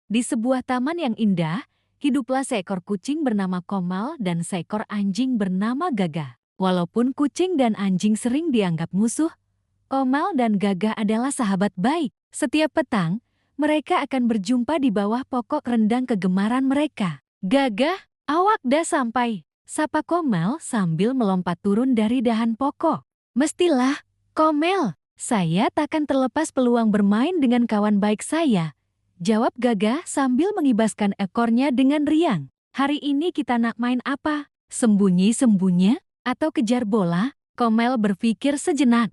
Di sebuah taman yang indah, hiduplah seekor kucing bernama Komal dan seekor anjing bernama Gagah. Walaupun kucing dan anjing sering dianggap musuh, Komal dan Gagah adalah sahabat baik. Setiap petang, mereka akan berjumpa di bawah pokok rendang kegemaran mereka. Gagah, awak dah sampai, sapa Komal sambil melompat turun dari dahan pokok. Mestilah, Komel, saya takkan terlepas peluang bermain dengan kawan baik saya, jawab Gagah sambil mengibaskan ekornya dengan riang. Hari ini kita nak main apa? Sembunyi-sembunyi atau kejar bola? Komel berpikir sejenak.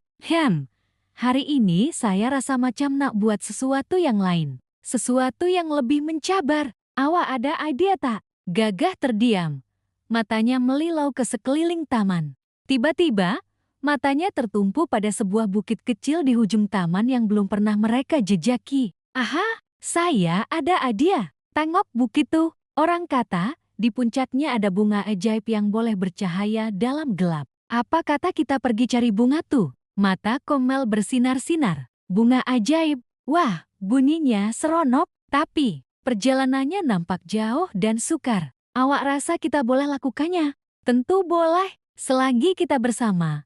Hari ini saya rasa macam nak buat sesuatu yang lain. Sesuatu yang lebih mencabar. Awak ada ide tak? Gagah terdiam. Matanya melilau ke sekeliling taman. Tiba-tiba, matanya tertumpu pada sebuah bukit kecil di ujung taman yang belum pernah mereka jejaki. Aha! Saya ada hadiah. Tengok bukit tuh. Orang kata, di puncaknya ada bunga ajaib yang boleh bercahaya dalam gelap. Apa kata kita pergi cari bunga tuh? Mata Komel bersinar-sinar. Bunga ajaib. Wah, bunyinya seronok. Tapi, perjalanannya nampak jauh dan sukar. Awak rasa kita boleh lakukannya? Tentu boleh, selagi kita bersama.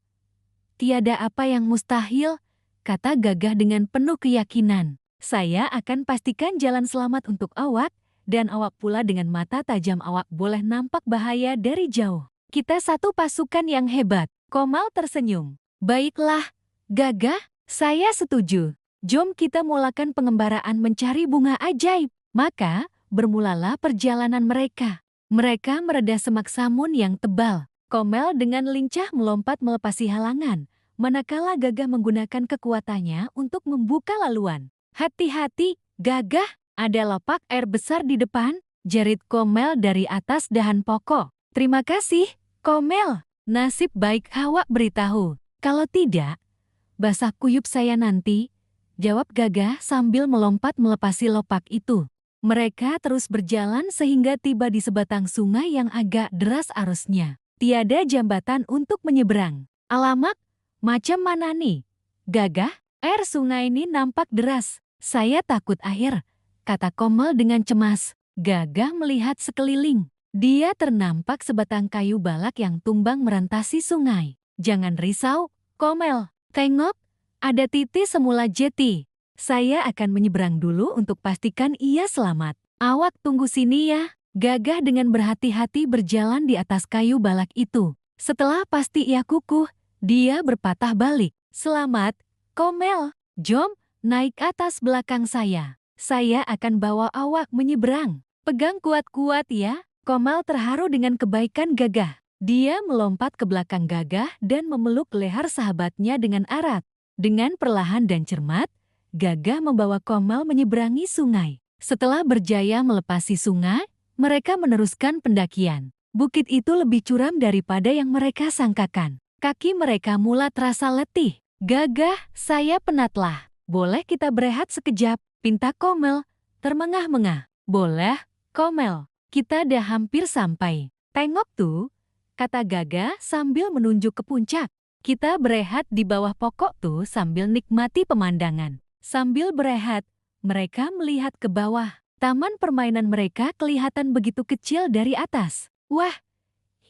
Tiada apa yang mustahil, kata Gagah dengan penuh keyakinan. Saya akan pastikan jalan selamat untuk awak, dan awak pula dengan mata tajam awak boleh nampak bahaya dari jauh. Kita satu pasukan yang hebat. Komal tersenyum. Baiklah, Gagah, saya setuju. Jom kita mulakan pengembaraan mencari bunga ajaib. Maka, bermulalah perjalanan mereka. Mereka mereda semak samun yang tebal. Komel dengan lincah melompat melepasi halangan, manakala Gagah menggunakan kekuatannya untuk membuka laluan. Hati-hati, Gagah, ada lapak air besar di depan, jerit Komel dari atas dahan pokok. Terima kasih, Komel. Nasib baik awak beritahu. Kalau tidak, basah kuyup saya nanti, jawab Gagah sambil melompat melepasi lopak itu. Mereka terus berjalan sehingga tiba di sebatang sungai yang agak deras arusnya. Tiada jambatan untuk menyeberang. Alamak, macam mana nih? Gagah, air sungai ini nampak deras. Saya takut air, kata Komel dengan cemas. Gagah melihat sekeliling. Dia ternampak sebatang kayu balak yang tumbang merantasi sungai. Jangan risau, Komel. Tengok, ada titik semula jeti. Saya akan menyeberang dulu untuk pastikan ia selamat. Awak tunggu sini ya. Gagah dengan berhati-hati berjalan di atas kayu balak itu. Setelah pasti ia kukuh, dia berpatah balik. Selamat, Komel. Jom, naik atas belakang saya. Saya akan bawa awak menyeberang. Pegang kuat-kuat ya. Komel terharu dengan kebaikan Gagah. Dia melompat ke belakang Gagah dan memeluk leher sahabatnya dengan erat. Dengan perlahan dan cermat, Gagah membawa Komel menyeberangi sungai. Setelah berjaya melepasi sungai, mereka meneruskan pendakian. Bukit itu lebih curam daripada yang mereka sangkakan. Kaki mereka mula terasa letih. Gagah, saya penatlah. Boleh kita berehat sekejap? Pinta Komel, termengah-mengah. Boleh, Komel. Kita dah hampir sampai. Tengok tuh, kata Gagah sambil menunjuk ke puncak. Kita berehat di bawah pokok tuh sambil nikmati pemandangan. Sambil berehat, mereka melihat ke bawah. Taman permainan mereka kelihatan begitu kecil dari atas. Wah,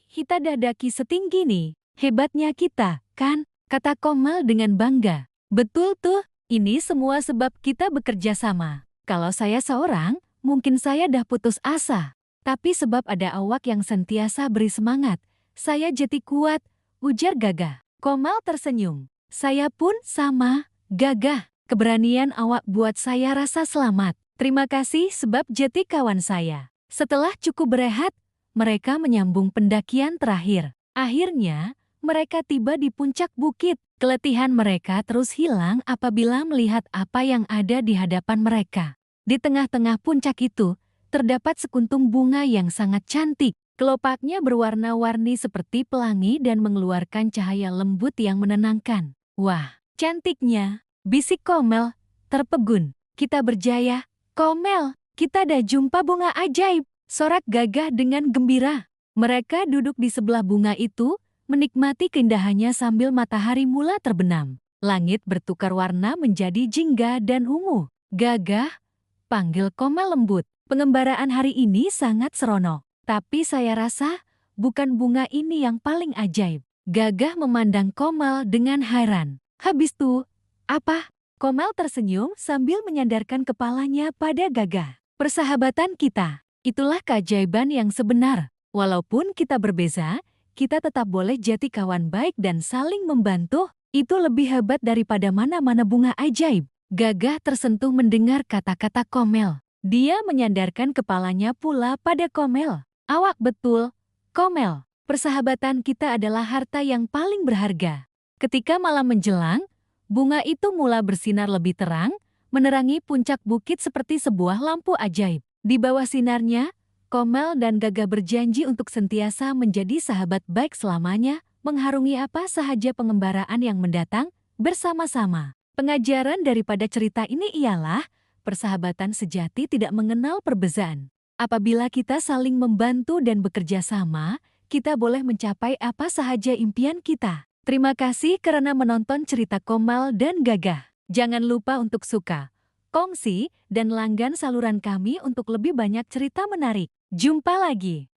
kita dah daki setinggi nih. Hebatnya kita, kan? Kata Komel dengan bangga. Betul tuh, ini semua sebab kita bekerja sama. Kalau saya seorang, mungkin saya dah putus asa. Tapi sebab ada awak yang sentiasa beri semangat, saya jadi kuat, ujar Gagah. Komel tersenyum. Saya pun sama, Gagah. Keberanian awak buat saya rasa selamat. Terima kasih sebab jadi kawan saya. Setelah cukup berehat, mereka menyambung pendakian terakhir. Akhirnya, mereka tiba di puncak bukit. Keletihan mereka terus hilang apabila melihat apa yang ada di hadapan mereka. Di tengah-tengah puncak itu, terdapat sekuntum bunga yang sangat cantik. Kelopaknya berwarna-warni seperti pelangi dan mengeluarkan cahaya lembut yang menenangkan. Wah, cantiknya, bisik Komel, terpegun. Kita berjaya, Komel, kita dah jumpa bunga ajaib, sorak Gagah dengan gembira. Mereka duduk di sebelah bunga itu, menikmati keindahannya sambil matahari mula terbenam. Langit bertukar warna menjadi jingga dan ungu. Gagah, panggil Komel lembut. Pengembaraan hari ini sangat seronok. Tapi saya rasa bukan bunga ini yang paling ajaib. Gagah memandang Komel dengan heran. Habis itu, apa? Komel tersenyum sambil menyandarkan kepalanya pada Gagah. Persahabatan kita, itulah keajaiban yang sebenar. Walaupun kita berbeza, kita tetap boleh jadi kawan baik dan saling membantu. Itu lebih hebat daripada mana-mana bunga ajaib. Gagah tersentuh mendengar kata-kata Komel. Dia menyandarkan kepalanya pula pada Komel. Awak betul, Komel. Persahabatan kita adalah harta yang paling berharga. Ketika malam menjelang, bunga itu mulai bersinar lebih terang, menerangi puncak bukit seperti sebuah lampu ajaib. Di bawah sinarnya, Komel dan Gagah berjanji untuk sentiasa menjadi sahabat baik selamanya, mengharungi apa sahaja pengembaraan yang mendatang bersama-sama. Pengajaran daripada cerita ini ialah, persahabatan sejati tidak mengenal perbezaan. Apabila kita saling membantu dan bekerja sama, kita boleh mencapai apa sahaja impian kita. Terima kasih karena menonton cerita Komel dan Gagah. Jangan lupa untuk suka, kongsi, dan langgan saluran kami untuk lebih banyak cerita menarik. Jumpa lagi.